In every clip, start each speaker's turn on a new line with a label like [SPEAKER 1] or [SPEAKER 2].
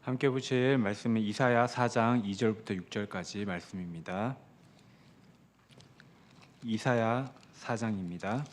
[SPEAKER 1] 함께 보실 말씀은 이사야 4장 2절부터 6절까지 말씀입니다. 이사야 4장입니다.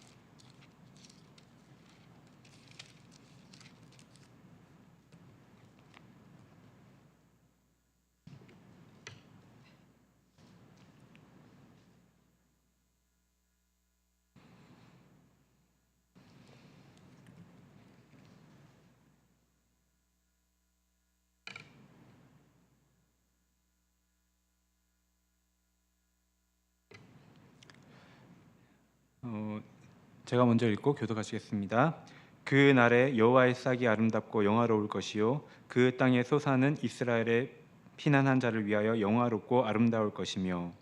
[SPEAKER 1] 제가 먼저 읽고 교독하시겠습니다. 그 날에 여호와의 싹이 아름답고 영화로울 것이요 그 땅에 솟아는 이스라엘의 피난한 자를 위하여 영화롭고 아름다울 것이며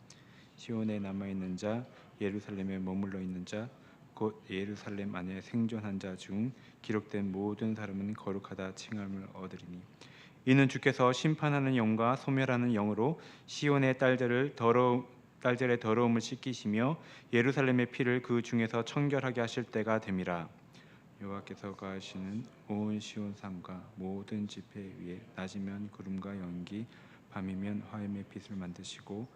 [SPEAKER 1] 시온에 남아있는 자 예루살렘에 머물러 있는 자 곧 예루살렘 안에 생존한 자 중 기록된 모든 사람은 거룩하다 칭함을 얻으리니 이는 주께서 심판하는 영과 소멸하는 영으로 시온의 딸들의 더러움을 씻기시며 예루살렘의 피를 그 중에서 청결하게 하실 때가 됨이라. 여호와께서 가하시는 온 시온 산과 모든 지폐 위에 낮이면 구름과 연기 밤이면 화염의 빛을 만드시고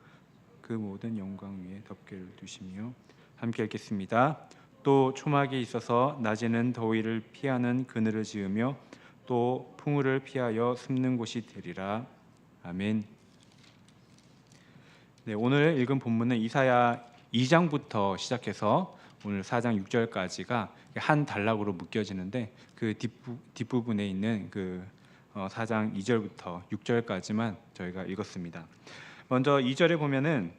[SPEAKER 1] 그 모든 영광 위에 덮개를 두시며. 함께 읽겠습니다. 또 초막이 있어서 낮에는 더위를 피하는 그늘을 지으며 또 풍우를 피하여 숨는 곳이 되리라. 아멘. 네, 오늘 읽은 본문은 이사야 2장부터 시작해서 오늘 4장 6절까지가 한 단락으로 묶여지는데 그 뒷부분에 있는 그 4장 2절부터 6절까지만 저희가 읽었습니다. 먼저 2절에 보면은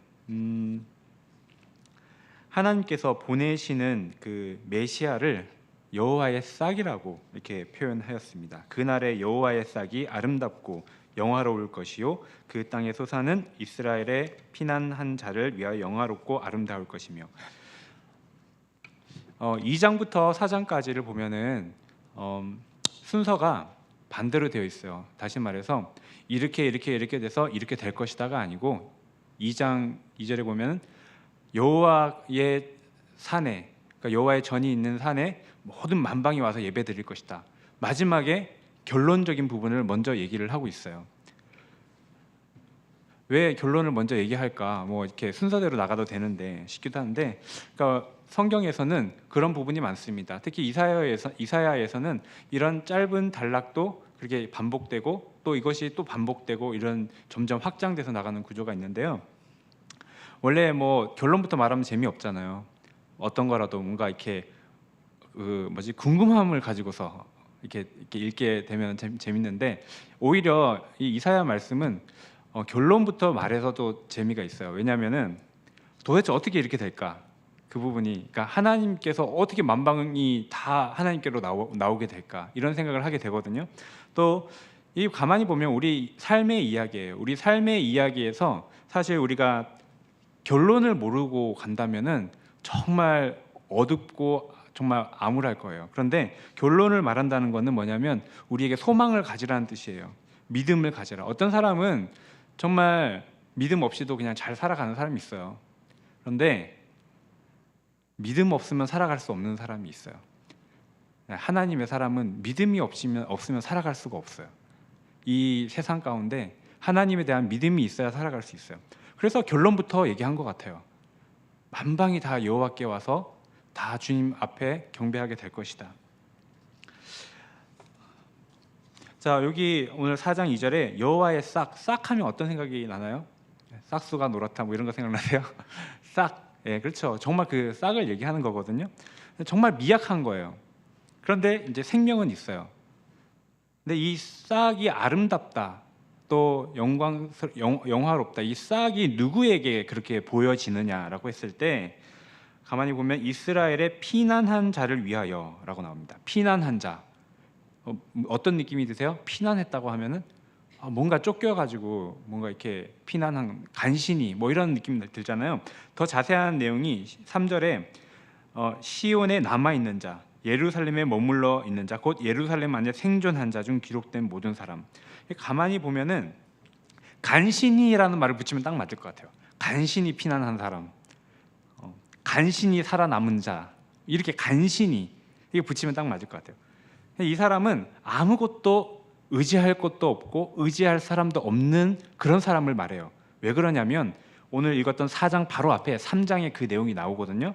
[SPEAKER 1] 하나님께서 보내시는 그 메시아를 여호와의 싹이라고 이렇게 표현하였습니다. 그날의 여호와의 싹이 아름답고 영화로울 것이요 그 땅에 솟아는 이스라엘의 피난한 자를 위하여 영화롭고 아름다울 것이며. 2장부터 4장까지를 보면은 순서가 반대로 되어 있어요. 다시 말해서 이렇게 돼서 이렇게 될 것이다가 아니고 2장 2절에 보면 여호와의 산에, 그러니까 여호와의 전이 있는 산에 모든 만방이 와서 예배드릴 것이다. 마지막에 결론적인 부분을 먼저 얘기를 하고 있어요. 왜 결론을 먼저 얘기할까? 뭐 이렇게 순서대로 나가도 되는데 싶기도 한데, 그러니까 성경에서는 그런 부분이 많습니다. 특히 이사야에서는 이런 짧은 단락도 그렇게 반복되고 또 이것이 또 반복되고 이런 점점 확장돼서 나가는 구조가 있는데요. 원래 뭐 결론부터 말하면 재미없잖아요. 어떤 거라도 뭔가 이렇게 궁금함을 가지고서 이렇게 읽게 되면 재밌는데, 오히려 이 이사야 말씀은 결론부터 말해서도 재미가 있어요. 왜냐하면은 도대체 어떻게 이렇게 될까? 그 부분이, 그러니까 하나님께서 어떻게 만방이 다 하나님께로 나오게 될까? 이런 생각을 하게 되거든요. 또 이 가만히 보면 우리 삶의 이야기예요. 우리 삶의 이야기에서 사실 우리가 결론을 모르고 간다면은 정말 어둡고 정말 암울할 거예요. 그런데 결론을 말한다는 것은 뭐냐면 우리에게 소망을 가지라는 뜻이에요. 믿음을 가지라. 어떤 사람은 정말 믿음 없이도 그냥 잘 살아가는 사람이 있어요. 그런데 믿음 없으면 살아갈 수 없는 사람이 있어요. 하나님의 사람은 믿음이 없으면 살아갈 수가 없어요. 이 세상 가운데 하나님에 대한 믿음이 있어야 살아갈 수 있어요. 그래서 결론부터 얘기한 것 같아요. 만방이 다 여호와께 와서 다 주님 앞에 경배하게 될 것이다. 자, 여기 오늘 4장 2절에 여호와의 싹하면 어떤 생각이 나나요? 싹수가 노랗다 뭐 이런 거 생각나세요? 싹, 예, 그렇죠. 정말 그 싹을 얘기하는 거거든요. 정말 미약한 거예요. 그런데 이제 생명은 있어요. 근데 이 싹이 아름답다, 또 영화롭다, 이 싹이 누구에게 그렇게 보여지느냐라고 했을 때 가만히 보면 이스라엘의 피난한 자를 위하여라고 나옵니다. 피난한 자, 어떤 느낌이 드세요? 피난했다고 하면은 뭔가 쫓겨가지고 뭔가 이렇게 피난한, 간신히 뭐 이런 느낌 들잖아요. 더 자세한 내용이 3절에 시온에 남아있는 자, 예루살렘에 머물러 있는 자, 곧 예루살렘 안에 생존한 자 중 기록된 모든 사람. 가만히 보면은 간신히라는 말을 붙이면 딱 맞을 것 같아요. 간신히 피난한 사람, 간신히 살아남은 자, 이렇게 간신히 이게 붙이면 딱 맞을 것 같아요. 이 사람은 아무것도 의지할 것도 없고 의지할 사람도 없는 그런 사람을 말해요. 왜 그러냐면 오늘 읽었던 4장 바로 앞에 3장에 그 내용이 나오거든요.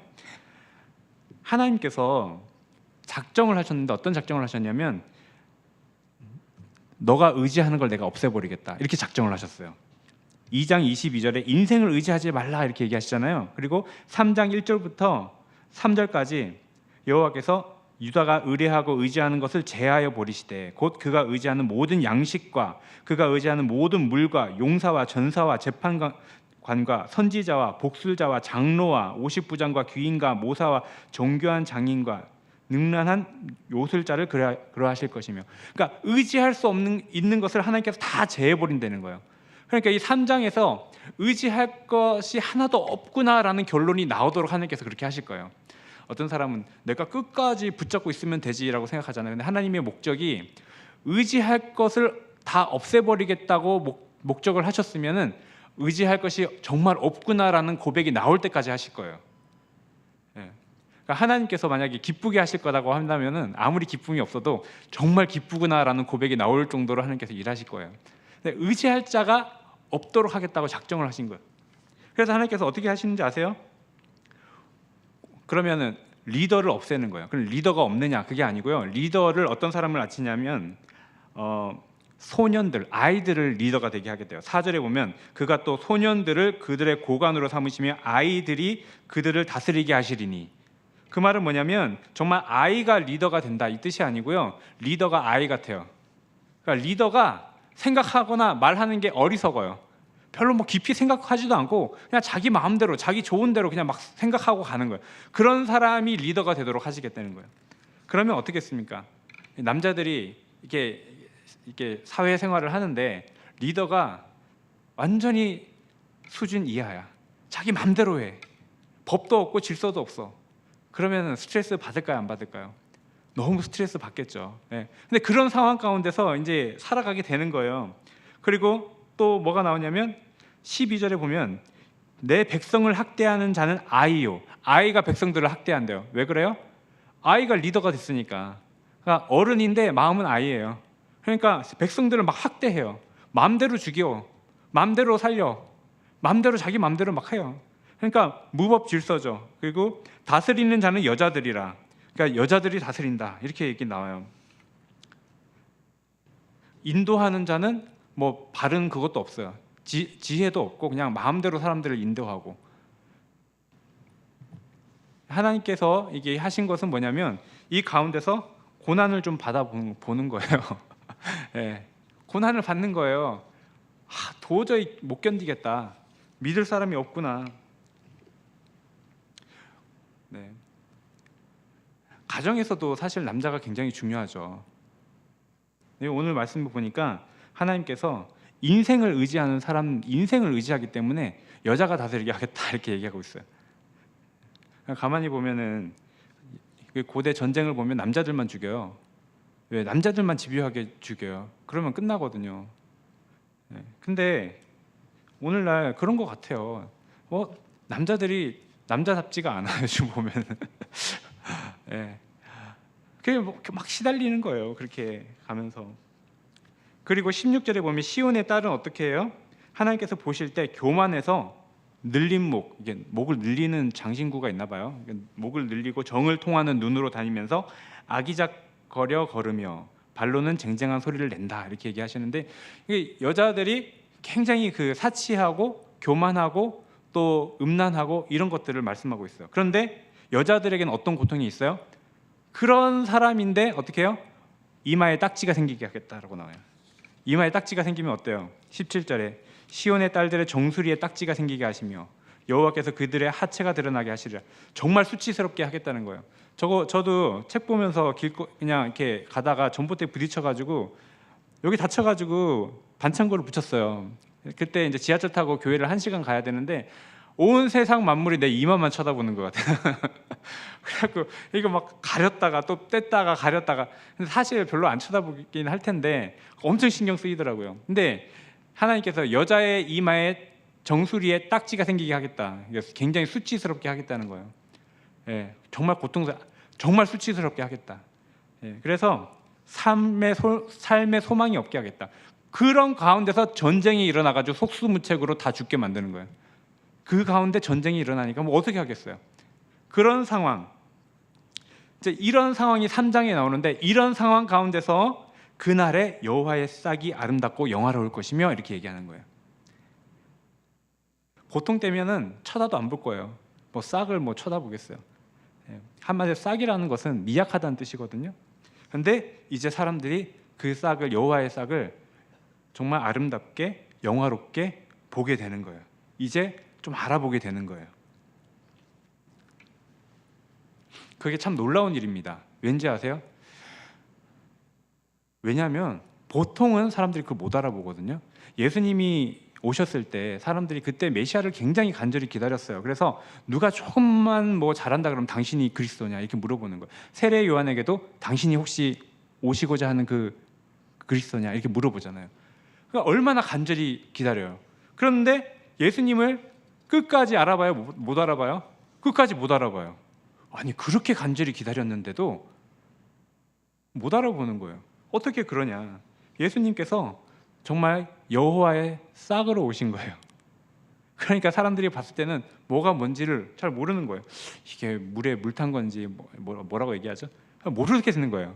[SPEAKER 1] 하나님께서 작정을 하셨는데 어떤 작정을 하셨냐면 너가 의지하는 걸 내가 없애버리겠다 이렇게 작정을 하셨어요. 2장 22절에 인생을 의지하지 말라 이렇게 얘기하시잖아요. 그리고 3장 1절부터 3절까지 여호와께서 유다가 의뢰하고 의지하는 것을 제하여 버리시되 곧 그가 의지하는 모든 양식과 그가 의지하는 모든 물과 용사와 전사와 재판관과 선지자와 복술자와 장로와 50부장과 귀인과 모사와 정교한 장인과 능란한 요술자를 그러하실 것이며, 그러니까 의지할 수 있는 것을 하나님께서 다 제해버린다는 거예요. 그러니까 이 3장에서 의지할 것이 하나도 없구나라는 결론이 나오도록 하나님께서 그렇게 하실 거예요. 어떤 사람은 내가 끝까지 붙잡고 있으면 되지라고 생각하잖아요. 근데 하나님의 목적이 의지할 것을 다 없애버리겠다고 목적을 하셨으면은 의지할 것이 정말 없구나라는 고백이 나올 때까지 하실 거예요. 예. 그러니까 하나님께서 만약에 기쁘게 하실 거라고 한다면은 아무리 기쁨이 없어도 정말 기쁘구나라는 고백이 나올 정도로 하나님께서 일하실 거예요. 근데 의지할 자가 없도록 하겠다고 작정을 하신 거예요. 그래서 하나님께서 어떻게 하시는지 아세요? 그러면은 리더를 없애는 거예요. 그럼 리더가 없느냐? 그게 아니고요. 리더를 어떤 사람을 아치냐면 소년들, 아이들을 리더가 되게 하겠대요. 4절에 보면 그가 또 소년들을 그들의 고관으로 삼으시며 아이들이 그들을 다스리게 하시리니, 그 말은 뭐냐면 정말 아이가 리더가 된다 이 뜻이 아니고요. 리더가 아이 같아요. 그러니까 리더가 생각하거나 말하는 게 어리석어요. 별로 뭐 깊이 생각하지도 않고 그냥 자기 마음대로 자기 좋은 대로 그냥 막 생각하고 가는 거예요. 그런 사람이 리더가 되도록 하시겠다는 거예요. 그러면 어떻겠습니까? 남자들이 이렇게 사회생활을 하는데 리더가 완전히 수준 이하야. 자기 마음대로 해. 법도 없고 질서도 없어. 그러면 스트레스 받을까요? 안 받을까요? 너무 스트레스 받겠죠. 네. 근데 그런 상황 가운데서 이제 살아가게 되는 거예요. 그리고 또 뭐가 나오냐면 12절에 보면 내 백성을 학대하는 자는 아이요. 아이가 백성들을 학대한대요. 왜 그래요? 아이가 리더가 됐으니까. 그러니까 어른인데 마음은 아이예요. 그러니까 백성들을 막 학대해요. 마음대로 죽여, 마음대로 살려, 마음대로 자기 마음대로 막 해요. 그러니까 무법 질서죠. 그리고 다스리는 자는 여자들이라. 그러니까 여자들이 다스린다 이렇게 얘기 나와요. 인도하는 자는 뭐 바른 그것도 없어요. 지혜도 없고 그냥 마음대로 사람들을 인도하고. 하나님께서 이게 하신 것은 뭐냐면 이 가운데서 고난을 좀 받아보는 거예요. 네. 고난을 받는 거예요. 도저히 못 견디겠다. 믿을 사람이 없구나. 네. 가정에서도 사실 남자가 굉장히 중요하죠. 오늘 말씀을 보니까 하나님께서 인생을 의지하는 사람, 인생을 의지하기 때문에 여자가 다스리게 하겠다 이렇게 얘기하고 있어요. 가만히 보면은 고대 전쟁을 보면 남자들만 죽여요. 왜? 남자들만 집요하게 죽여요. 그러면 끝나거든요. 근데 오늘날 그런 것 같아요. 남자들이 남자답지가 않아요. 지금 보면은. 예. 그냥 막 시달리는 거예요. 그렇게 가면서. 그리고 16절에 보면 시온의 딸은 어떻게 해요? 하나님께서 보실 때 교만해서 늘린 목, 이게 목을 늘리는 장신구가 있나 봐요. 목을 늘리고 정을 통하는 눈으로 다니면서 아기작거려 걸으며 발로는 쟁쟁한 소리를 낸다 이렇게 얘기하시는데, 이게 여자들이 굉장히 그 사치하고 교만하고 또 음란하고 이런 것들을 말씀하고 있어요. 그런데 여자들에게는 어떤 고통이 있어요? 그런 사람인데 어떻게 해요? 이마에 딱지가 생기게 하겠다라고 나와요. 이마에 딱지가 생기면 어때요? 17절에 시온의 딸들의 정수리에 딱지가 생기게 하시며 여호와께서 그들의 하체가 드러나게 하시리라. 정말 수치스럽게 하겠다는 거예요. 저도 책 보면서 그냥 이렇게 가다가 전봇대 부딪혀가지고 여기 다쳐가지고 반창고를 붙였어요. 그때 이제 지하철 타고 교회를 1시간 가야 되는데 온 세상 만물이 내 이마만 쳐다보는 것 같아요. 그래갖고 이거 막 가렸다가 또 뗐다가 가렸다가, 근데 사실 별로 안 쳐다보긴 할 텐데 엄청 신경 쓰이더라고요. 근데 하나님께서 여자의 이마에 정수리에 딱지가 생기게 하겠다. 굉장히 수치스럽게 하겠다는 거예요. 예, 정말 정말 수치스럽게 하겠다. 예, 그래서 삶의 소망이 없게 하겠다. 그런 가운데서 전쟁이 일어나가지고 속수무책으로 다 죽게 만드는 거예요. 그 가운데 전쟁이 일어나니까 뭐 어떻게 하겠어요? 그런 상황, 이제 이런 상황이 3장에 나오는데, 이런 상황 가운데서 그날에 여호와의 싹이 아름답고 영화로울 것이며 이렇게 얘기하는 거예요. 보통 때면은 쳐다도 안 볼 거예요. 뭐 싹을 뭐 쳐다보겠어요. 한마디로 싹이라는 것은 미약하다는 뜻이거든요. 근데 이제 사람들이 그 싹을, 여호와의 싹을 정말 아름답게 영화롭게 보게 되는 거예요. 이제 좀 알아보게 되는 거예요. 그게 참 놀라운 일입니다. 왠지 아세요? 왜냐하면 보통은 사람들이 그걸 못 알아보거든요. 예수님이 오셨을 때 사람들이 그때 메시아를 굉장히 간절히 기다렸어요. 그래서 누가 조금만 뭐 잘한다 그러면 당신이 그리스도냐 이렇게 물어보는 거예요. 세례 요한에게도 당신이 혹시 오시고자 하는 그 그리스도냐 이렇게 물어보잖아요. 그러니까 얼마나 간절히 기다려요. 그런데 예수님을 끝까지 알아봐요? 못 알아봐요? 끝까지 못 알아봐요. 아니 그렇게 간절히 기다렸는데도 못 알아보는 거예요. 어떻게 그러냐? 예수님께서 정말 여호와의 싹으로 오신 거예요. 그러니까 사람들이 봤을 때는 뭐가 뭔지를 잘 모르는 거예요. 이게 물에 물 탄 건지 뭐라고 얘기하죠? 모르겠는 거예요.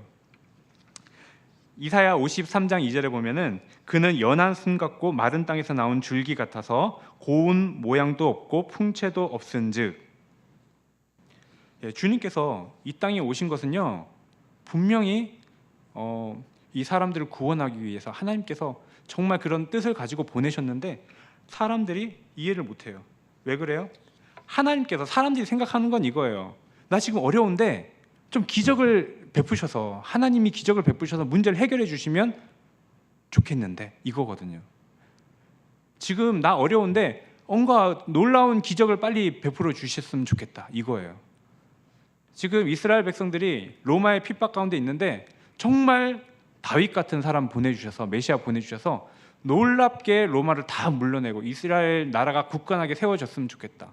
[SPEAKER 1] 이사야 53장 2절에 보면은 그는 연한 순 같고 마른 땅에서 나온 줄기 같아서 고운 모양도 없고 풍채도 없은즉, 주님께서 이 땅에 오신 것은요 분명히 이 사람들을 구원하기 위해서 하나님께서 정말 그런 뜻을 가지고 보내셨는데 사람들이 이해를 못해요. 왜 그래요? 하나님께서, 사람들이 생각하는 건 이거예요. 나 지금 어려운데 좀 기적을 베푸셔서, 하나님이 기적을 베푸셔서 문제를 해결해 주시면 좋겠는데, 이거거든요. 지금 나 어려운데 뭔가 놀라운 기적을 빨리 베풀어 주셨으면 좋겠다, 이거예요. 지금 이스라엘 백성들이 로마의 핍박 가운데 있는데 정말 다윗 같은 사람 보내주셔서, 메시아 보내주셔서 놀랍게 로마를 다 물러내고 이스라엘 나라가 굳건하게 세워졌으면 좋겠다,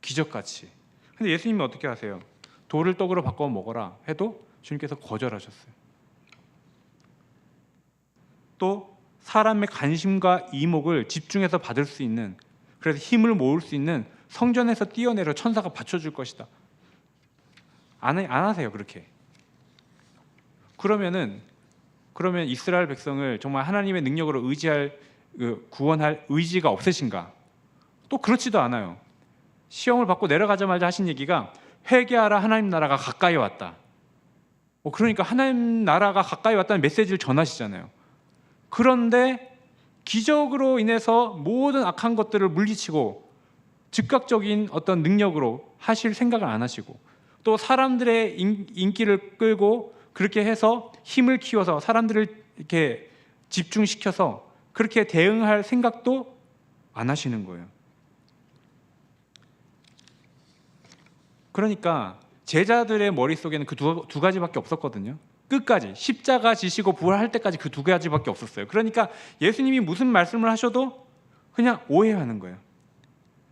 [SPEAKER 1] 기적같이. 근데 예수님이 어떻게 하세요? 돌을 떡으로 바꿔 먹어라 해도 주님께서 거절하셨어요. 또 사람의 관심과 이목을 집중해서 받을 수 있는, 그래서 힘을 모을 수 있는 성전에서 뛰어내려 천사가 받쳐줄 것이다, 안 하세요. 그렇게. 그러면 이스라엘 백성을 정말 하나님의 능력으로 구원할 의지가 없으신가? 또 그렇지도 않아요. 시험을 받고 내려가자마자 하신 얘기가 회개하라, 하나님 나라가 가까이 왔다. 그러니까 하나님 나라가 가까이 왔다는 메시지를 전하시잖아요. 그런데 기적으로 인해서 모든 악한 것들을 물리치고 즉각적인 어떤 능력으로 하실 생각을 안 하시고, 또 사람들의 인기를 끌고 그렇게 해서 힘을 키워서 사람들을 이렇게 집중시켜서 그렇게 대응할 생각도 안 하시는 거예요. 그러니까 제자들의 머릿속에는 그 두 가지밖에 없었거든요. 끝까지 십자가 지시고 부활할 때까지 그 두 가지밖에 없었어요. 그러니까 예수님이 무슨 말씀을 하셔도 그냥 오해하는 거예요.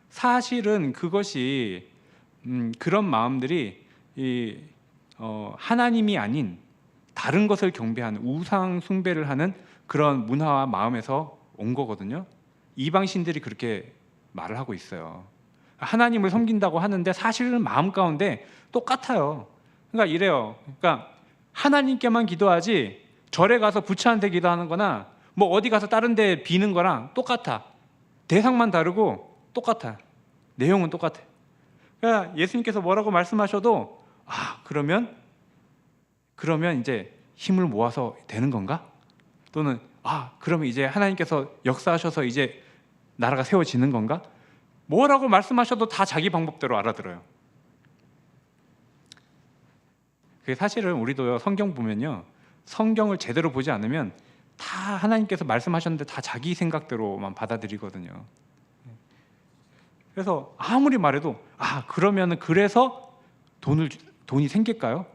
[SPEAKER 1] 사실은 그것이 그런 마음들이 하나님이 아닌 다른 것을 경배하는, 우상 숭배를 하는 그런 문화와 마음에서 온 거거든요. 이방신들이 그렇게 말을 하고 있어요. 하나님을 섬긴다고 하는데 사실은 마음 가운데 똑같아요. 그러니까 이래요. 그러니까 하나님께만 기도하지 절에 가서 부처한테 기도하는 거나 뭐 어디 가서 다른 데 비는 거랑 똑같아. 대상만 다르고 똑같아. 내용은 똑같아. 그러니까 예수님께서 뭐라고 말씀하셔도 그러면 이제 힘을 모아서 되는 건가? 또는 그러면 이제 하나님께서 역사하셔서 이제 나라가 세워지는 건가? 뭐라고 말씀하셔도 다 자기 방법대로 알아들어요. 그게 사실은 우리도요, 성경 보면요, 성경을 제대로 보지 않으면 다 하나님께서 말씀하셨는데 다 자기 생각대로만 받아들이거든요. 그래서 아무리 말해도 그러면은 그래서 돈이 생길까요?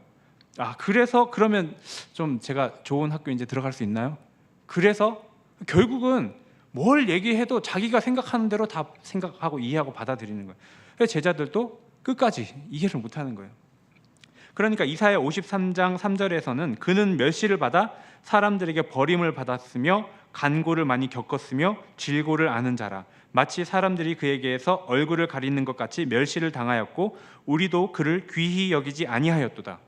[SPEAKER 1] 그래서 그러면 좀 제가 좋은 학교 이제 들어갈 수 있나요? 그래서 결국은 뭘 얘기해도 자기가 생각하는 대로 다 생각하고 이해하고 받아들이는 거예요. 그래서 제자들도 끝까지 이해를 못하는 거예요. 그러니까 이사야 53장 3절에서는 그는 멸시를 받아 사람들에게 버림을 받았으며 간고를 많이 겪었으며 질고를 아는 자라. 마치 사람들이 그에게서 얼굴을 가리는 것 같이 멸시를 당하였고 우리도 그를 귀히 여기지 아니하였도다.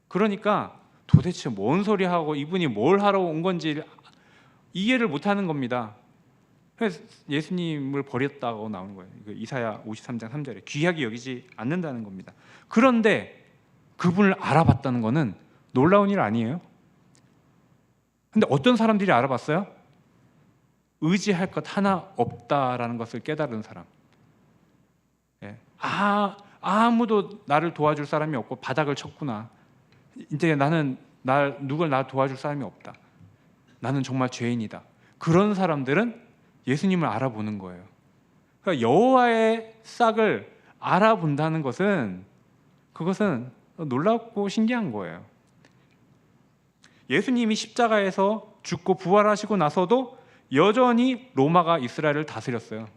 [SPEAKER 1] 그러니까 도대체 뭔 소리 하고 이분이 뭘 하러 온 건지 이해를 못하는 겁니다. 그래서 예수님을 버렸다고 나오는 거예요. 이사야 53장 3절에 귀하게 여기지 않는다는 겁니다. 그런데 그분을 알아봤다는 것은 놀라운 일 아니에요? 근데 어떤 사람들이 알아봤어요? 의지할 것 하나 없다라는 것을 깨달은 사람. 예. 아무도 나를 도와줄 사람이 없고 바닥을 쳤구나. 이제 누굴 나 도와줄 사람이 없다. 나는 정말 죄인이다. 그런 사람들은 예수님을 알아보는 거예요. 그러니까 여호와의 싹을 알아본다는 그것은 놀랍고 신기한 거예요. 예수님이 십자가에서 죽고 부활하시고 나서도 여전히 로마가 이스라엘을 다스렸어요.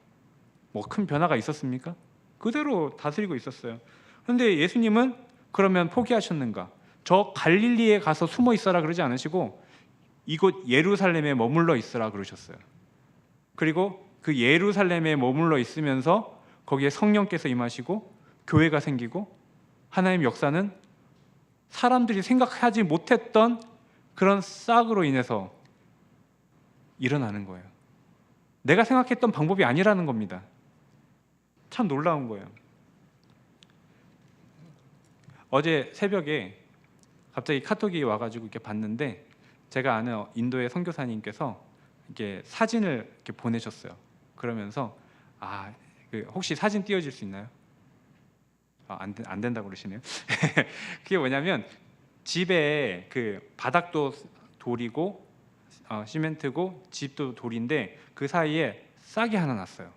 [SPEAKER 1] 뭐 큰 변화가 있었습니까? 그대로 다스리고 있었어요. 그런데 예수님은 그러면 포기하셨는가? 저 갈릴리에 가서 숨어 있어라 그러지 않으시고 이곳 예루살렘에 머물러 있으라 그러셨어요. 그리고 그 예루살렘에 머물러 있으면서 거기에 성령께서 임하시고 교회가 생기고 하나님의 역사는 사람들이 생각하지 못했던 그런 싹으로 인해서 일어나는 거예요. 내가 생각했던 방법이 아니라는 겁니다. 참 놀라운 거예요. 어제 새벽에 갑자기 카톡이 와가지고 이렇게 봤는데 제가 아는 인도의 선교사님께서 이렇게 사진을 이렇게 보내셨어요. 그러면서 혹시 사진 띄워줄 수 있나요? 안 된다고 그러시네요. 그게 뭐냐면 집에 그 바닥도 돌이고 시멘트고 집도 돌인데 그 사이에 싹이 하나 났어요.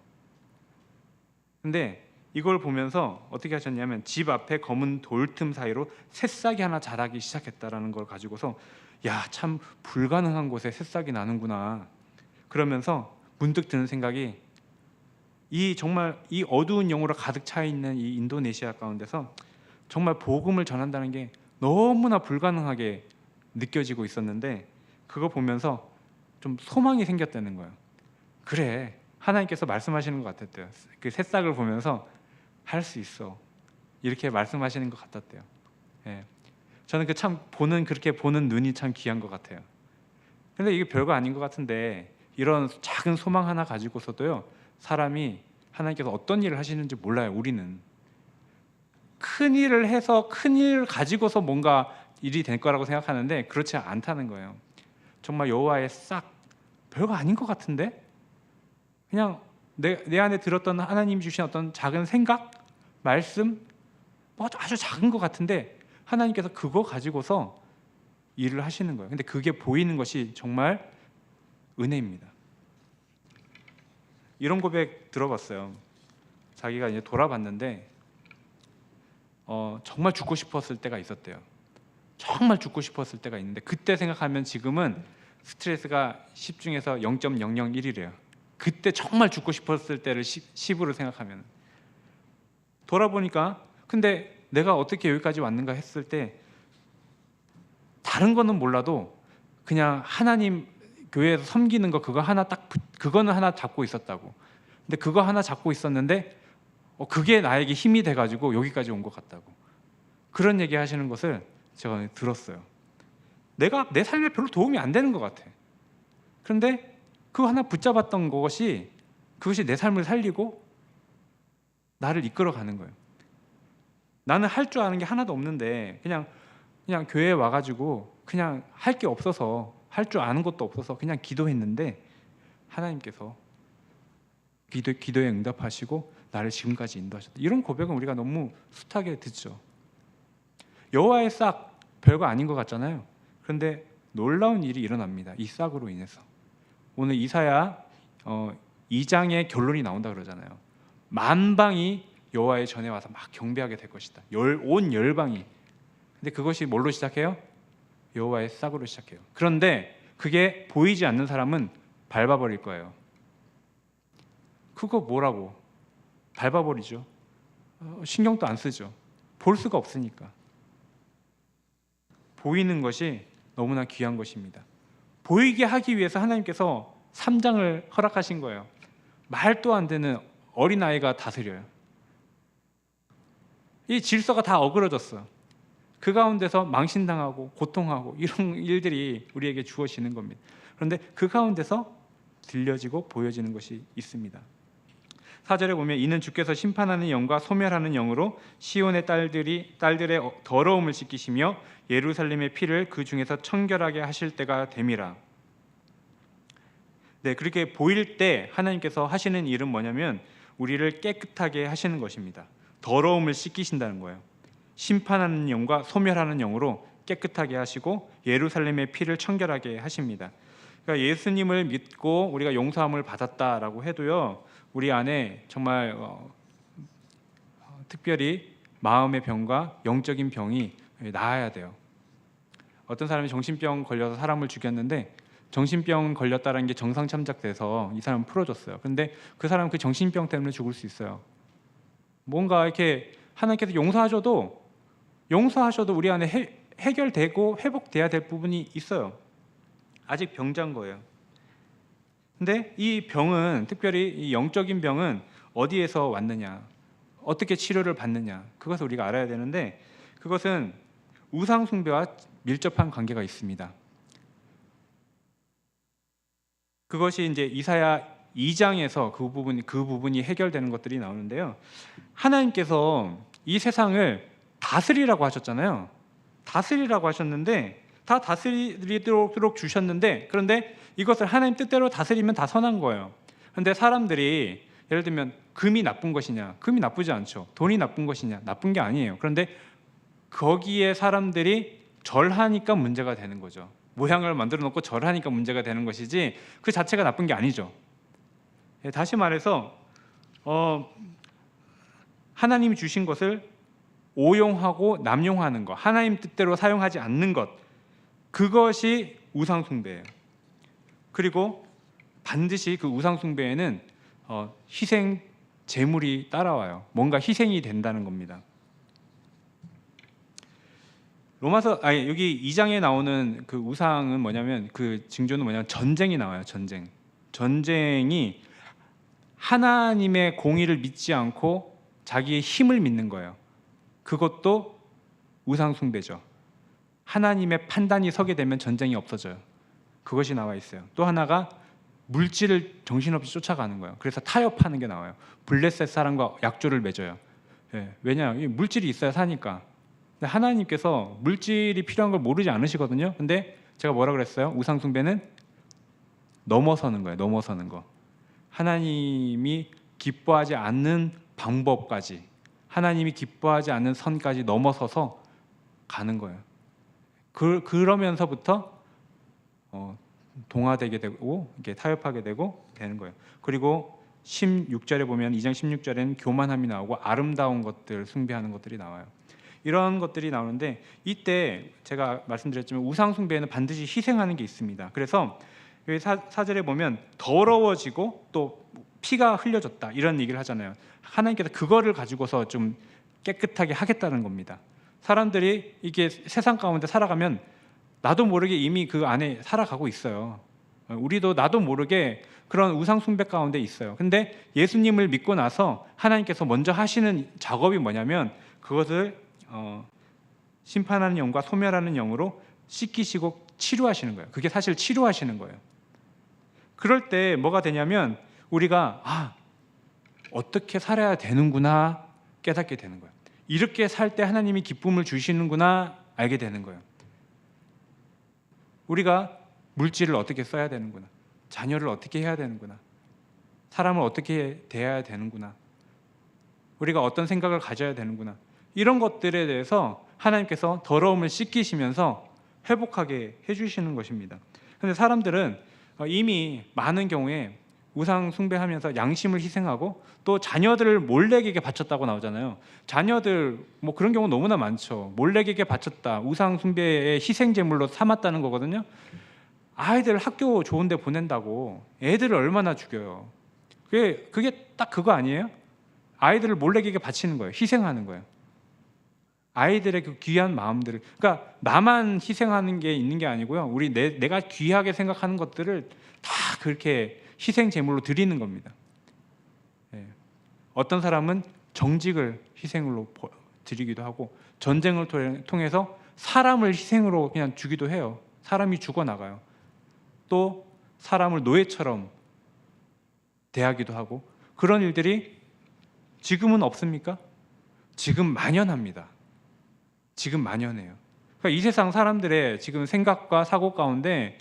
[SPEAKER 1] 근데 이걸 보면서 어떻게 하셨냐면 집 앞에 검은 돌틈 사이로 새싹이 하나 자라기 시작했다라는 걸 가지고서 야, 참 불가능한 곳에 새싹이 나는구나. 그러면서 문득 드는 생각이 정말 이 어두운 영으로 가득 차 있는 이 인도네시아 가운데서 정말 복음을 전한다는 게 너무나 불가능하게 느껴지고 있었는데 그거 보면서 좀 소망이 생겼다는 거예요. 그래, 하나님께서 말씀하시는 것 같았대요. 그 새싹을 보면서 할 수 있어 이렇게 말씀하시는 것 같았대요. 예. 저는 그렇게 보는 눈이 참 귀한 것 같아요. 근데 이게 별거 아닌 것 같은데 이런 작은 소망 하나 가지고서도요 사람이 하나님께서 어떤 일을 하시는지 몰라요. 우리는 큰 일을 해서 큰 일을 가지고서 뭔가 일이 될 거라고 생각하는데 그렇지 않다는 거예요. 정말 여호와의 싹 별거 아닌 것 같은데 그냥 내 안에 들었던 하나님이 주신 어떤 작은 생각, 말씀 뭐 아주 작은 것 같은데 하나님께서 그거 가지고서 일을 하시는 거예요. 근데 그게 보이는 것이 정말 은혜입니다. 이런 고백 들어봤어요. 자기가 이제 돌아봤는데 정말 죽고 싶었을 때가 있었대요. 정말 죽고 싶었을 때가 있는데 그때 생각하면 지금은 스트레스가 10 중에서 0.001이래요. 그때 정말 죽고 싶었을 때를 10으로 생각하면 돌아보니까 근데 내가 어떻게 여기까지 왔는가 했을 때 다른 거는 몰라도 그냥 하나님 교회에서 섬기는 거 그거는 하나 잡고 있었다고. 근데 그거 하나 잡고 있었는데 그게 나에게 힘이 돼가지고 여기까지 온 것 같다고. 그런 얘기 하시는 것을 제가 들었어요. 내가 내 삶에 별로 도움이 안 되는 것 같아. 그런데 그거 하나 붙잡았던 그것이 내 삶을 살리고 나를 이끌어가는 거예요. 나는 할 줄 아는 게 하나도 없는데 그냥 교회에 와가지고 그냥 할 게 없어서 할 줄 아는 것도 없어서 그냥 기도했는데 하나님께서 기도에 응답하시고 나를 지금까지 인도하셨다. 이런 고백은 우리가 너무 숱하게 듣죠. 여호와의 싹 별거 아닌 것 같잖아요. 그런데 놀라운 일이 일어납니다. 이 싹으로 인해서. 오늘 이사야 2장의 결론이 나온다 그러잖아요. 만방이 여호와의 전에 와서 막 경배하게 될 것이다. 온 열방이. 근데 그것이 뭘로 시작해요? 여호와의 싹으로 시작해요. 그런데 그게 보이지 않는 사람은 밟아버릴 거예요. 그거 뭐라고? 밟아버리죠. 신경도 안 쓰죠. 볼 수가 없으니까. 보이는 것이 너무나 귀한 것입니다. 보이게 하기 위해서 하나님께서 3장을 허락하신 거예요. 말도 안 되는 어린아이가 다스려요. 이 질서가 다 어그러졌어. 그 가운데서 망신당하고 고통하고 이런 일들이 우리에게 주어지는 겁니다. 그런데 그 가운데서 들려지고 보여지는 것이 있습니다. 4절에 보면 이는 주께서 심판하는 영과 소멸하는 영으로 시온의 딸들의 더러움을 씻기시며 예루살렘의 피를 그 중에서 청결하게 하실 때가 됨이라. 네, 그렇게 보일 때 하나님께서 하시는 일은 뭐냐면 우리를 깨끗하게 하시는 것입니다. 더러움을 씻기신다는 거예요. 심판하는 영과 소멸하는 영으로 깨끗하게 하시고 예루살렘의 피를 청결하게 하십니다. 그러니까 예수님을 믿고 우리가 용서함을 받았다라고 해도요, 우리 안에 정말 특별히 마음의 병과 영적인 병이 나아야 돼요. 어떤 사람이 정신병 걸려서 사람을 죽였는데 정신병 걸렸다는 게 정상 참작돼서 이 사람을 풀어줬어요. 그런데 그 사람은 그 정신병 때문에 죽을 수 있어요. 뭔가 이렇게 하나님께서 용서하셔도 우리 안에 해결되고 회복돼야 될 부분이 있어요. 아직 병자인 거예요. 근데 이 병은, 특별히 이 영적인 병은 어디에서 왔느냐, 어떻게 치료를 받느냐, 그것을 우리가 알아야 되는데, 그것은 우상 숭배와 밀접한 관계가 있습니다. 그것이 이제 이사야 2장에서 그 부분이 해결되는 것들이 나오는데요. 하나님께서 이 세상을 다스리라고 하셨잖아요. 다스리라고 하셨는데, 다 다스리도록 주셨는데, 그런데 이것을 하나님 뜻대로 다스리면 다 선한 거예요. 그런데 사람들이 예를 들면 금이 나쁜 것이냐, 금이 나쁘지 않죠. 돈이 나쁜 것이냐, 나쁜 게 아니에요. 그런데 거기에 사람들이 절하니까 문제가 되는 거죠. 모양을 만들어 놓고 절하니까 문제가 되는 것이지 그 자체가 나쁜 게 아니죠. 다시 말해서 하나님이 주신 것을 오용하고 남용하는 것, 하나님 뜻대로 사용하지 않는 것, 그것이 우상 숭배예요. 그리고 반드시 그 우상 숭배에는 희생 제물이 따라와요. 뭔가 희생이 된다는 겁니다. 여기 2장에 나오는 그 우상은 뭐냐면, 그 징조는 뭐냐면 전쟁이 나와요. 전쟁이 하나님의 공의를 믿지 않고 자기의 힘을 믿는 거예요. 그것도 우상 숭배죠. 하나님의 판단이 서게 되면 전쟁이 없어져요. 그것이 나와 있어요. 또 하나가 물질을 정신없이 쫓아가는 거예요. 그래서 타협하는 게 나와요. 블레셋 사람과 약조를 맺어요. 왜냐? 물질이 있어야 사니까. 근데 하나님께서 물질이 필요한 걸 모르지 않으시거든요. 근데 제가 뭐라 그랬어요? 우상 숭배는 넘어서는 거예요. 넘어서는 거. 하나님이 기뻐하지 않는 방법까지, 하나님이 기뻐하지 않는 선까지 넘어서서 가는 거예요. 그러면서부터 동화되게 되고 이렇게 타협하게 되는 거예요. 그리고 16절에 보면 2장 16절에는 교만함이 나오고 아름다운 것들 숭배하는 것들이 나와요. 이런 것들이 나오는데, 이때 제가 말씀드렸지만 우상 숭배에는 반드시 희생하는 게 있습니다. 그래서 여기 4절에 보면 더러워지고 또 피가 흘려졌다 이런 얘기를 하잖아요. 하나님께서 그거를 가지고서 좀 깨끗하게 하겠다는 겁니다. 사람들이 이게 세상 가운데 살아가면 나도 모르게 이미 그 안에 살아가고 있어요. 우리도 나도 모르게 그런 우상 숭배 가운데 있어요. 근데 예수님을 믿고 나서 하나님께서 먼저 하시는 작업이 뭐냐면, 그것을 심판하는 영과 소멸하는 영으로 씻기시고 치료하시는 거예요. 그게 사실 치료하시는 거예요. 그럴 때 뭐가 되냐면, 우리가 어떻게 살아야 되는구나 깨닫게 되는 거예요. 이렇게 살 때 하나님이 기쁨을 주시는구나 알게 되는 거예요. 우리가 물질을 어떻게 써야 되는구나, 자녀를 어떻게 해야 되는구나, 사람을 어떻게 대해야 되는구나, 우리가 어떤 생각을 가져야 되는구나, 이런 것들에 대해서 하나님께서 더러움을 씻기시면서 회복하게 해주시는 것입니다. 그런데 사람들은 이미 많은 경우에 우상 숭배하면서 양심을 희생하고 또 자녀들을 몰래에게 바쳤다고 나오잖아요. 자녀들 그런 경우 너무나 많죠. 몰래에게 바쳤다, 우상 숭배의 희생 제물로 삼았다는 거거든요. 아이들 학교 좋은 데 보낸다고 애들을 얼마나 죽여요. 그게 딱 그거 아니에요? 아이들을 몰래에게 바치는 거예요. 희생하는 거예요. 아이들의 그 귀한 마음들을, 그러니까 나만 희생하는 게 있는 게 아니고요. 내가 귀하게 생각하는 것들을 다 그렇게 희생 제물로 드리는 겁니다. 예. 어떤 사람은 정직을 희생으로 드리기도 하고, 전쟁을 통해서 사람을 희생으로 그냥 주기도 해요. 사람이 죽어나가요. 또 사람을 노예처럼 대하기도 하고, 그런 일들이 지금은 없습니까? 지금 만연합니다. 지금 만연해요. 그러니까 이 세상 사람들의 지금 생각과 사고 가운데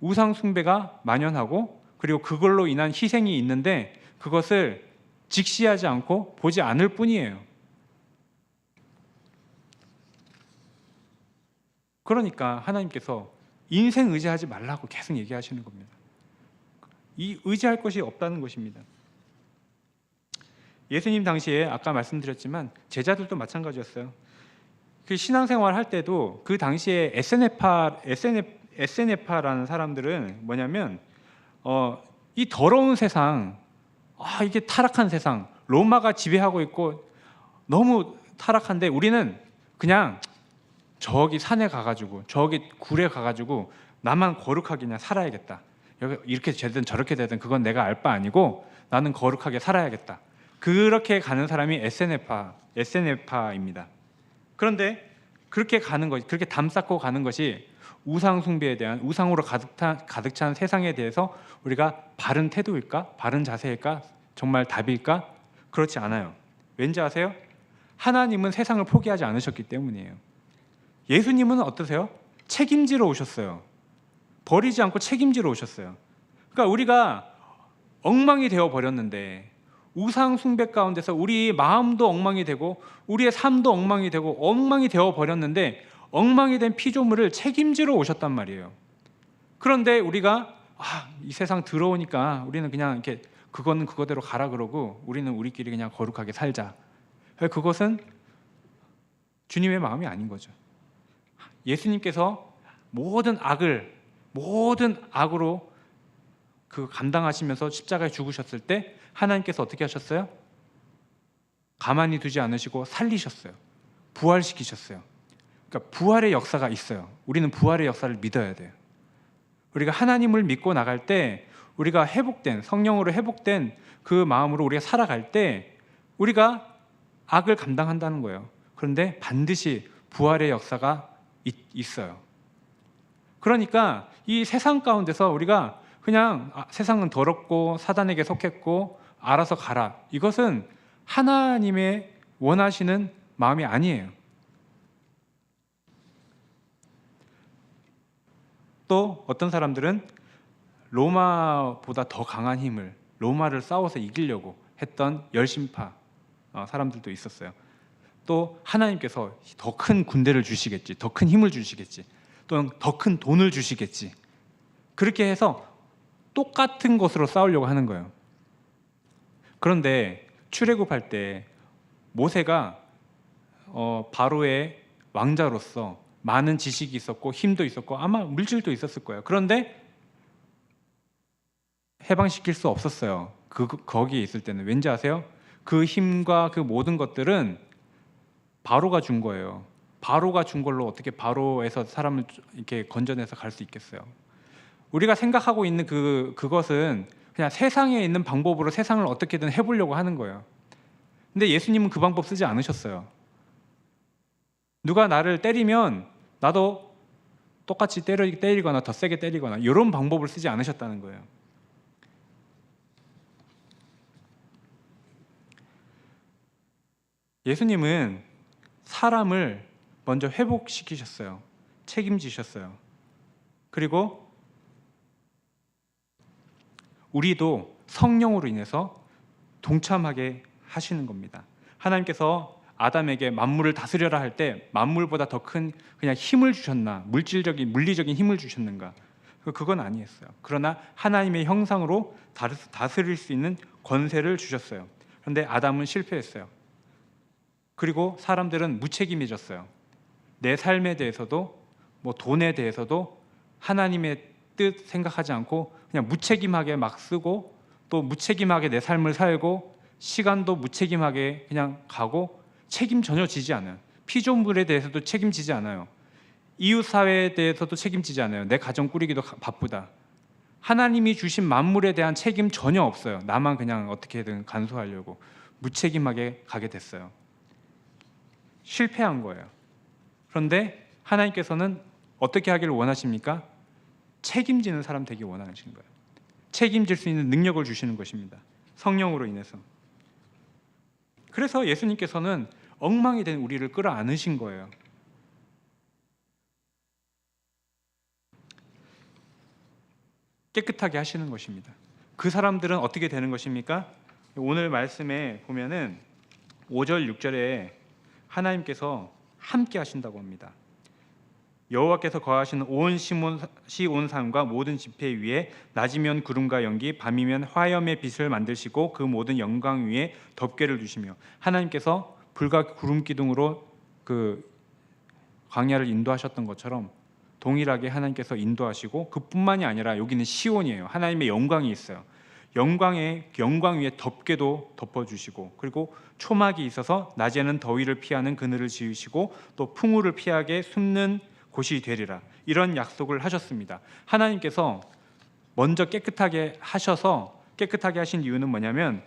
[SPEAKER 1] 우상 숭배가 만연하고, 그리고 그걸로 인한 희생이 있는데 그것을 직시하지 않고 보지 않을 뿐이에요. 그러니까 하나님께서 인생 의지하지 말라고 계속 얘기하시는 겁니다. 이 의지할 것이 없다는 것입니다. 예수님 당시에 아까 말씀드렸지만 제자들도 마찬가지였어요. 그 신앙생활 할 때도 그 당시에 에세네파라는 사람들은 뭐냐면 이 더러운 세상, 이게 타락한 세상, 로마가 지배하고 있고 너무 타락한데 우리는 그냥 저기 산에 가가지고 저기 굴에 가가지고 나만 거룩하게 그냥 살아야겠다. 여기 이렇게 되든 저렇게 되든 그건 내가 알 바 아니고 나는 거룩하게 살아야겠다. 그렇게 가는 사람이 에세네파입니다. 그런데 그렇게 가는 것이, 그렇게 담쌓고 가는 것이 우상 숭배에 대한, 우상으로 가득 찬 세상에 대해서 우리가 바른 태도일까? 바른 자세일까? 정말 답일까? 그렇지 않아요. 왠지 아세요? 하나님은 세상을 포기하지 않으셨기 때문이에요. 예수님은 어떠세요? 책임지러 오셨어요. 버리지 않고 책임지러 오셨어요. 그러니까 우리가 엉망이 되어 버렸는데, 우상 숭배 가운데서 우리 마음도 엉망이 되고 우리의 삶도 엉망이 되고 엉망이 되어 버렸는데, 엉망이 된 피조물을 책임지러 오셨단 말이에요. 그런데 우리가 이 세상 들어오니까 우리는 그냥 이렇게 그거는 그거대로 가라 그러고 우리는 우리끼리 그냥 거룩하게 살자. 그것은 주님의 마음이 아닌 거죠. 예수님께서 모든 악으로 그 감당하시면서 십자가에 죽으셨을 때 하나님께서 어떻게 하셨어요? 가만히 두지 않으시고 살리셨어요. 부활시키셨어요. 그러니까 부활의 역사가 있어요. 우리는 부활의 역사를 믿어야 돼요. 우리가 하나님을 믿고 나갈 때, 우리가 성령으로 회복된 그 마음으로 우리가 살아갈 때 우리가 악을 감당한다는 거예요. 그런데 반드시 부활의 역사가 있어요. 그러니까 이 세상 가운데서 우리가 그냥 세상은 더럽고 사단에게 속했고 알아서 가라, 이것은 하나님의 원하시는 마음이 아니에요. 또 어떤 사람들은 로마보다 더 강한 힘을, 로마를 싸워서 이기려고 했던 열심파 사람들도 있었어요. 또 하나님께서 더 큰 군대를 주시겠지, 더 큰 힘을 주시겠지, 또는 더 큰 돈을 주시겠지, 그렇게 해서 똑같은 것으로 싸우려고 하는 거예요. 그런데 출애굽할 때 모세가 바로의 왕자로서 많은 지식이 있었고 힘도 있었고 아마 물질도 있었을 거예요. 그런데 해방시킬 수 없었어요. 거기에 있을 때는. 왠지 아세요? 그 힘과 그 모든 것들은 바로가 준 거예요. 바로가 준 걸로 어떻게 바로에서 사람을 이렇게 건져내서 갈 수 있겠어요? 우리가 생각하고 있는 그것은 그냥 세상에 있는 방법으로 세상을 어떻게든 해보려고 하는 거예요. 근데 예수님은 그 방법 쓰지 않으셨어요. 누가 나를 때리면 나도 똑같이 때리거나 더 세게 때리거나 이런 방법을 쓰지 않으셨다는 거예요. 예수님은 사람을 먼저 회복시키셨어요. 책임지셨어요. 그리고 우리도 성령으로 인해서 동참하게 하시는 겁니다. 하나님께서 아담에게 만물을 다스려라 할 때 만물보다 더 큰 그냥 힘을 주셨나, 물리적인 힘을 주셨는가? 그건 아니었어요. 그러나 하나님의 형상으로 다스릴 수 있는 권세를 주셨어요. 그런데 아담은 실패했어요. 그리고 사람들은 무책임해졌어요. 내 삶에 대해서도 돈에 대해서도 하나님의 뜻 생각하지 않고 그냥 무책임하게 막 쓰고, 또 무책임하게 내 삶을 살고, 시간도 무책임하게 그냥 가고 책임 전혀 지지 않아요. 피조물에 대해서도 책임지지 않아요. 이웃 사회에 대해서도 책임지지 않아요. 내 가정 꾸리기도 바쁘다. 하나님이 주신 만물에 대한 책임 전혀 없어요. 나만 그냥 어떻게든 간수하려고 무책임하게 가게 됐어요. 실패한 거예요. 그런데 하나님께서는 어떻게 하기를 원하십니까? 책임지는 사람 되기 원하시는 거예요. 책임질 수 있는 능력을 주시는 것입니다. 성령으로 인해서. 그래서 예수님께서는 엉망이 된 우리를 끌어안으신 거예요. 깨끗하게 하시는 것입니다. 그 사람들은 어떻게 되는 것입니까? 오늘 말씀에 보면은 5절 6절에 하나님께서 함께 하신다고 합니다. 여호와께서 거하시는 온 시온 산과 모든 지폐 위에 낮이면 구름과 연기, 밤이면 화염의 빛을 만드시고 그 모든 영광 위에 덮개를 두시며, 하나님께서 불과 구름 기둥으로 그 광야를 인도하셨던 것처럼 동일하게 하나님께서 인도하시고, 그뿐만이 아니라 여기는 시온이에요. 하나님의 영광이 있어요. 영광 위에 덮개도 덮어주시고, 그리고 초막이 있어서 낮에는 더위를 피하는 그늘을 지으시고 또 풍우를 피하게 숨는 곳이 되리라. 이런 약속을 하셨습니다. 하나님께서 먼저 깨끗하게 하셔서, 깨끗하게 하신 이유는 뭐냐면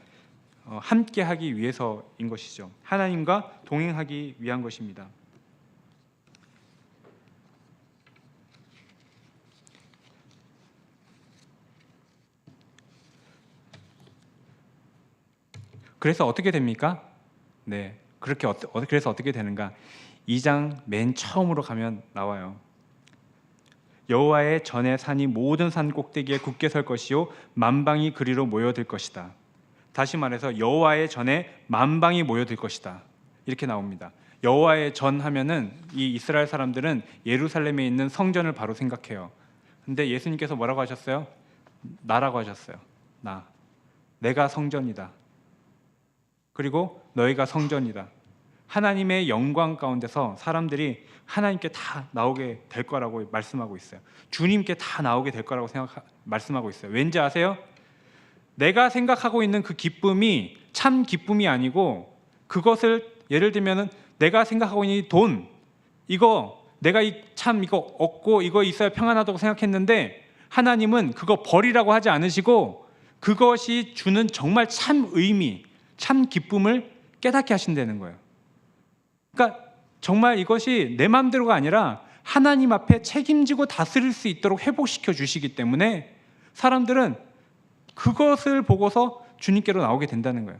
[SPEAKER 1] 함께 하기 위해서인 것이죠. 하나님과 동행하기 위한 것입니다. 그래서 어떻게 됩니까? 네, 그래서 어떻게 되는가? 2장 맨 처음으로 가면 나와요. 여호와의 전에 산이 모든 산 꼭대기에 굳게 설 것이요 만방이 그리로 모여들 것이다. 다시 말해서 여호와의 전에 만방이 모여들 것이다. 이렇게 나옵니다. 여호와의 전 하면은 이 이스라엘 사람들은 예루살렘에 있는 성전을 바로 생각해요. 근데 예수님께서 뭐라고 하셨어요? 나라고 하셨어요. 내가 성전이다. 그리고 너희가 성전이다. 하나님의 영광 가운데서 사람들이 하나님께 다 나오게 될 거라고 말씀하고 있어요. 주님께 다 나오게 될 거라고 말씀하고 있어요. 왠지 아세요? 내가 생각하고 있는 그 기쁨이 참 기쁨이 아니고, 그것을 예를 들면은 내가 생각하고 있는 이 돈, 이거 내가 이거 얻고 이거 있어야 평안하다고 생각했는데, 하나님은 그거 버리라고 하지 않으시고 그것이 주는 정말 참 의미, 참 기쁨을 깨닫게 하신다는 거예요. 그러니까 정말 이것이 내 마음대로가 아니라 하나님 앞에 책임지고 다스릴 수 있도록 회복시켜 주시기 때문에 사람들은 그것을 보고서 주님께로 나오게 된다는 거예요.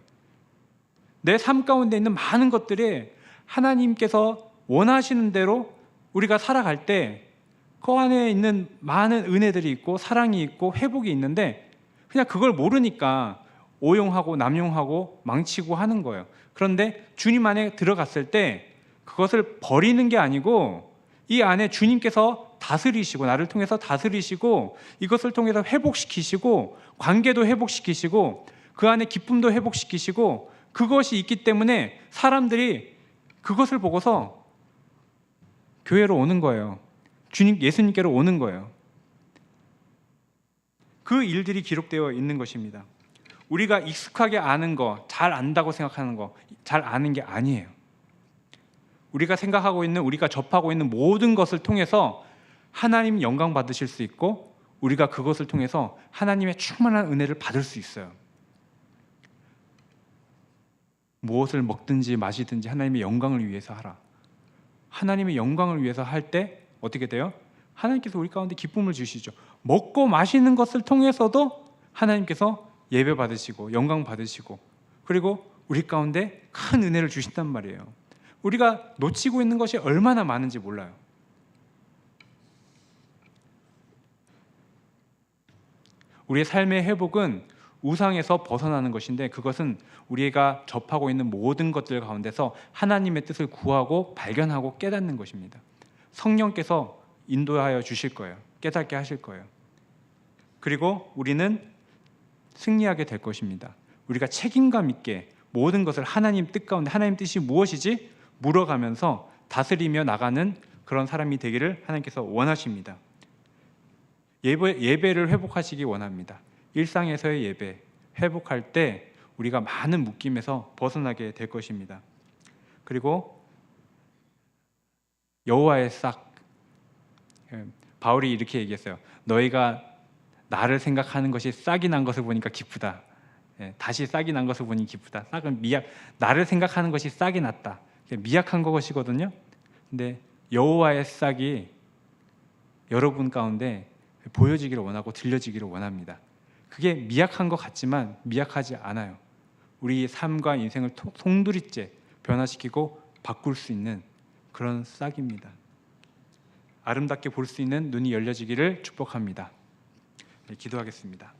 [SPEAKER 1] 내 삶 가운데 있는 많은 것들이 하나님께서 원하시는 대로 우리가 살아갈 때 그 안에 있는 많은 은혜들이 있고 사랑이 있고 회복이 있는데, 그냥 그걸 모르니까 오용하고 남용하고 망치고 하는 거예요. 그런데 주님 안에 들어갔을 때 그것을 버리는 게 아니고, 이 안에 주님께서 다스리시고 나를 통해서 다스리시고 이것을 통해서 회복시키시고 관계도 회복시키시고 그 안에 기쁨도 회복시키시고, 그것이 있기 때문에 사람들이 그것을 보고서 교회로 오는 거예요. 예수님께로 오는 거예요. 그 일들이 기록되어 있는 것입니다. 우리가 익숙하게 아는 거, 잘 안다고 생각하는 거, 잘 아는 게 아니에요. 우리가 생각하고 있는, 우리가 접하고 있는 모든 것을 통해서 하나님 영광 받으실 수 있고, 우리가 그것을 통해서 하나님의 충만한 은혜를 받을 수 있어요. 무엇을 먹든지 마시든지 하나님의 영광을 위해서 하라. 하나님의 영광을 위해서 할 때 어떻게 돼요? 하나님께서 우리 가운데 기쁨을 주시죠. 먹고 마시는 것을 통해서도 하나님께서 예배 받으시고 영광 받으시고, 그리고 우리 가운데 큰 은혜를 주신단 말이에요. 우리가 놓치고 있는 것이 얼마나 많은지 몰라요. 우리의 삶의 회복은 우상에서 벗어나는 것인데, 그것은 우리가 접하고 있는 모든 것들 가운데서 하나님의 뜻을 구하고 발견하고 깨닫는 것입니다. 성령께서 인도하여 주실 거예요. 깨닫게 하실 거예요. 그리고 우리는 승리하게 될 것입니다. 우리가 책임감 있게 모든 것을 하나님 뜻 가운데, 하나님 뜻이 무엇이지? 물어가면서 다스리며 나가는 그런 사람이 되기를 하나님께서 원하십니다. 예배를 회복하시기 원합니다. 일상에서의 예배 회복할 때 우리가 많은 묶임에서 벗어나게 될 것입니다. 그리고 여호와의 싹. 바울이 이렇게 얘기했어요. 너희가 나를 생각하는 것이 싹이 난 것을 보니까 기쁘다. 다시 싹이 난 것을 보니 기쁘다. 싹은 나를 생각하는 것이 싹이 났다. 미약한 것이거든요. 근데 여호와의 싹이 여러분 가운데 보여지기를 원하고 들려지기를 원합니다. 그게 미약한 것 같지만 미약하지 않아요. 우리 삶과 인생을 송두리째 변화시키고 바꿀 수 있는 그런 싹입니다. 아름답게 볼 수 있는 눈이 열려지기를 축복합니다. 기도하겠습니다.